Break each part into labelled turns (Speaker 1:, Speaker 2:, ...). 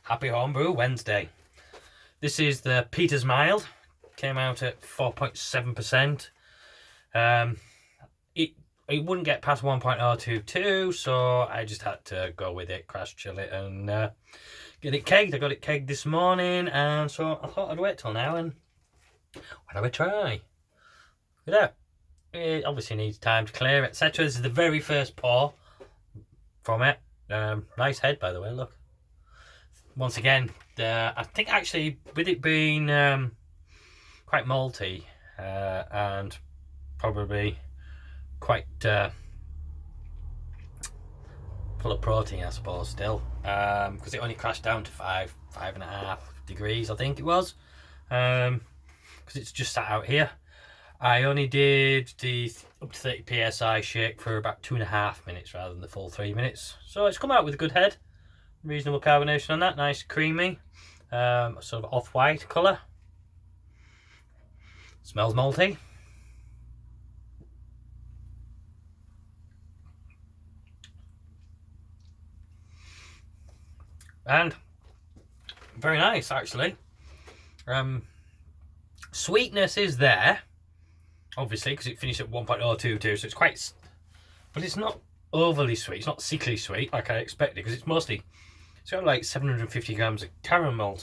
Speaker 1: Happy Homebrew Wednesday. This is the Peter's Mild. Came out at 4.7%. It wouldn't get past 1.022, so I just had to go with it, crash chill it, and get it kegged. I got it kegged this morning, and so I thought I'd wait till now and why don't we try? It obviously needs time to clear, etc. This is the very first pour from it. Nice head, by the way, look. Once again, I think actually with it being quite malty and probably quite full of protein, I suppose, still, because it only crashed down to 5.5 degrees, I think it was, because it's just sat out here. I only did the up to 30 psi shake for about 2.5 minutes rather than the full 3 minutes, so it's come out with a good head, reasonable carbonation on that, nice creamy, sort of off-white colour, smells malty. And very nice, actually. Sweetness is there, obviously, because it finished at 1.022, so it's quite, but it's not overly sweet. It's not sickly sweet like I expected, because it's got like 750 grams of caramel,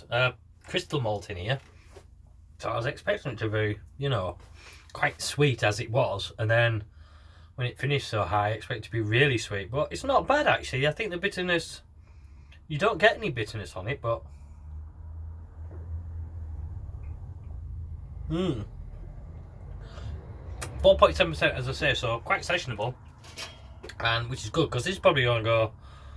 Speaker 1: crystal malt in here. So I was expecting it to be, quite sweet as it was, and then when it finished so high, I expect it to be really sweet. But it's not bad, actually. I think the bitterness, you don't get any bitterness on it, but 4.7%, as I say, so quite sessionable, and which is good because this is probably going to go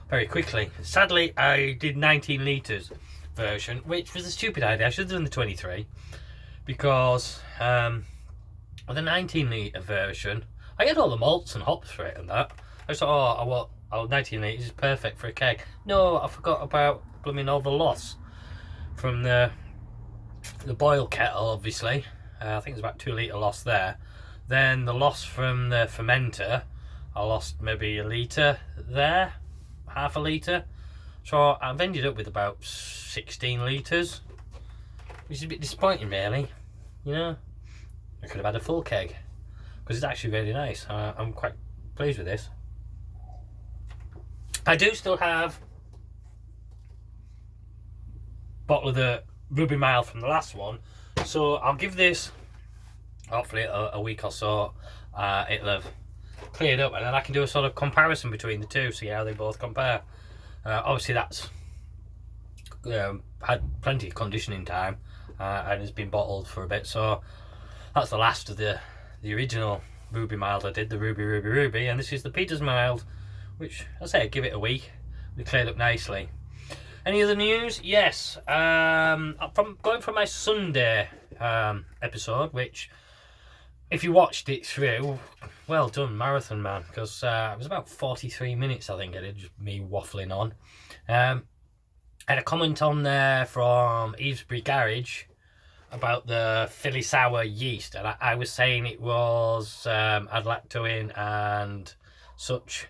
Speaker 1: very quickly. Sadly, I did 19 litres version, which was a stupid idea. I should have done the 23 because with the 19 litre version, I get all the malts and hops for it and that. I just thought, 19 litres is perfect for a keg. No, I forgot about blooming all the loss from the boil kettle, obviously. I think there's about 2 litre loss there. Then the loss from the fermenter, I lost maybe a litre there, half a litre. So I've ended up with about 16 litres, which is a bit disappointing, really. I could have had a full keg because it's actually really nice. I'm quite pleased with this. I do still have a bottle of the Ruby Mild from the last one, so I'll give this hopefully a week or so. It'll have cleared up, and then I can do a sort of comparison between the two, see how they both compare. Obviously that's had plenty of conditioning time and has been bottled for a bit, so that's the last of the original Ruby Mild I did, the Ruby, and this is the Peter's Mild, which I say I'd give it a week. It cleared up nicely. Any other news? Yes. Going from my Sunday episode, which, if you watched it through, well done, marathon man, because it was about 43 minutes, I think I did, just me waffling on. I had a comment on there from Eavesbury Garage about the Philly Sour yeast, and I was saying it was had lactoin and such,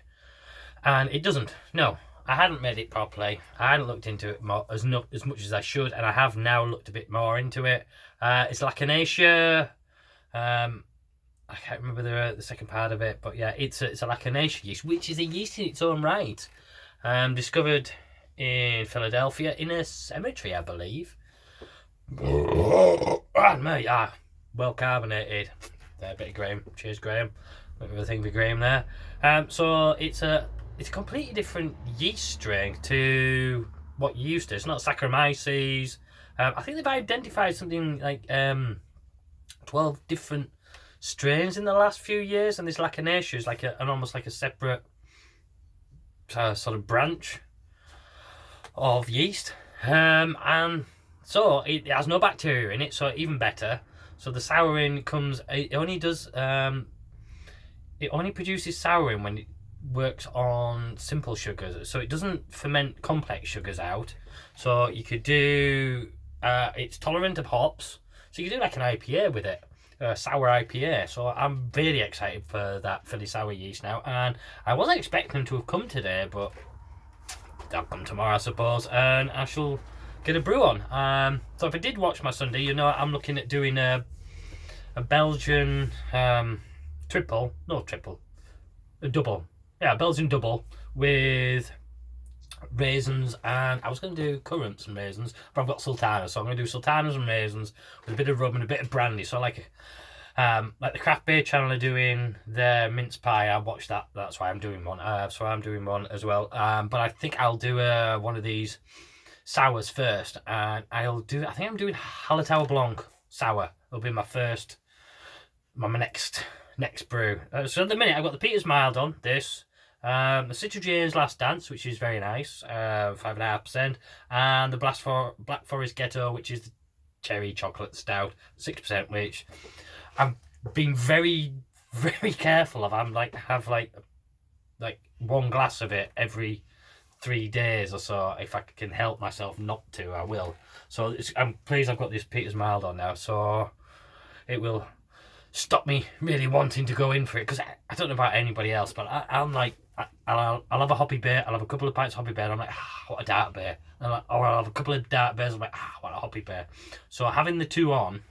Speaker 1: and it doesn't. No, I hadn't made it properly. I hadn't looked into it as much as I should, and I have now looked a bit more into it. It's Lacanaceae. I can't remember the second part of it, but yeah, it's a Lacanaceae yeast, which is a yeast in its own right. Discovered in Philadelphia in a cemetery, I believe. Well carbonated. There, a bit of Graham. Cheers, Graham. Everything for Graham there. So it's a completely different yeast strain to what you used to. It's not Saccharomyces. I think they've identified something like 12 different strains in the last few years, and this Lacanaceae is like almost like a separate sort of branch of yeast, and so it has no bacteria in it, so even better. So the souring comes, it only produces souring when it works on simple sugars, so it doesn't ferment complex sugars out. So you could do it's tolerant of hops, so you could do like an IPA with it, sour IPA. So I'm really excited for that Philly Sour yeast now, and I wasn't expecting them to have come today, but that'll come tomorrow, I suppose, and I shall get a brew on. So if I did watch my Sunday, you know, I'm looking at doing a Belgian triple, no triple, a double. Yeah, a Belgian double with raisins, and I was going to do currants and raisins, but I've got sultanas, so I'm going to do sultanas and raisins with a bit of rum and a bit of brandy. So like the Craft Beer channel are doing their mince pie. I watched that. That's why I'm doing one. So I'm doing one as well. But I think I'll do one of these sours first, and I think I'm doing Hallertauer Blanc sour. It'll be my next brew. So at the minute I've got the Peter's Mild on this. The Citra Jane's Last Dance, which is very nice, 5.5%, and the Black Forest Ghetto, which is the cherry chocolate stout, 6%, which I've been very, very careful of. I'm like have like one glass of it every 3 days or so. If I can help myself not to, I will. So I'm pleased I've got this Peter's Mild on now, so it will stop me really wanting to go in for it, because I don't know about anybody else, but I'm like, I'll have a hoppy beer, I'll have a couple of pints of hoppy beer, and I'm like, what a dark beer. Or I'll have a couple of dark beers, I'm like, what a hoppy beer. So having the two on,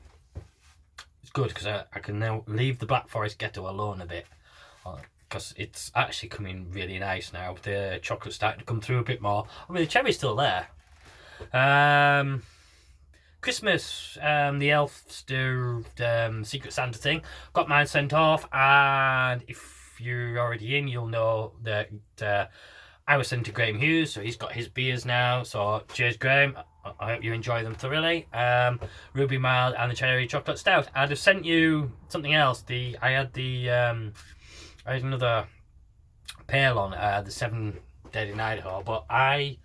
Speaker 1: it's good, because I can now leave the Black Forest Ghetto alone a bit, because it's actually coming really nice now. The chocolate's starting to come through a bit more. I mean, the cherry's still there. Christmas, the elves do Secret Santa thing. Got mine sent off, and if you're already in, you'll know that I was sent to Graham Hughes, so he's got his beers now. So cheers, Graham. I hope you enjoy them thoroughly. Ruby Mild and the Cherry Chocolate Stout. I'd have sent you something else. I had another pail on the 7 Dead in Idaho, but I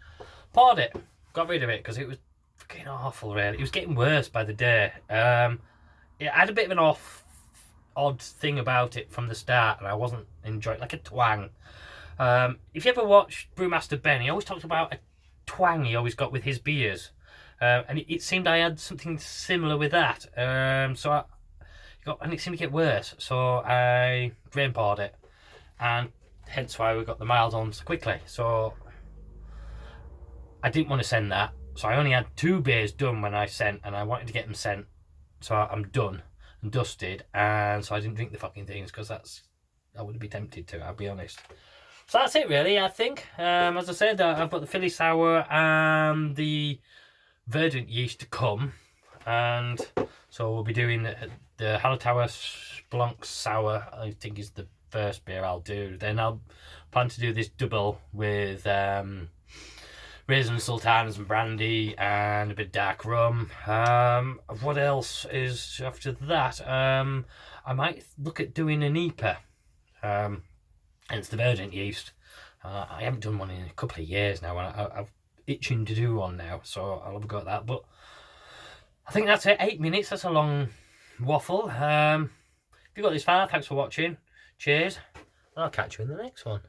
Speaker 1: poured it, got rid of it, because it was fucking awful, really. It was getting worse by the day. It had a bit of an odd thing about it from the start, and I wasn't enjoying it, like a twang. If you ever watched Brewmaster Ben, he always talked about a twang he always got with his beers, and it seemed I had something similar with that. And it seemed to get worse, so I drain poured it, and hence why we got the mild on so quickly. So I didn't want to send that, so I only had 2 beers done when I sent, and I wanted to get them sent, so I'm done and dusted, and so I didn't drink the fucking things, because I would be tempted to, I'll be honest. So that's it, really, I think. As I said, I've got the Philly Sour and the Verdant yeast to come, and so we'll be doing the Hallertauer Blanc Sour, I think is the first beer I'll do. Then I'll plan to do this double with raisin sultanas and brandy and a bit of dark rum. What else is after that? I might look at doing an IPA. It's the Verdant yeast. I haven't done one in a couple of years now, and I'm itching to do one now, so I'll have a go at that. But I think that's it. 8 minutes, that's a long waffle. If you got this far, thanks for watching. Cheers. I'll catch you in the next one.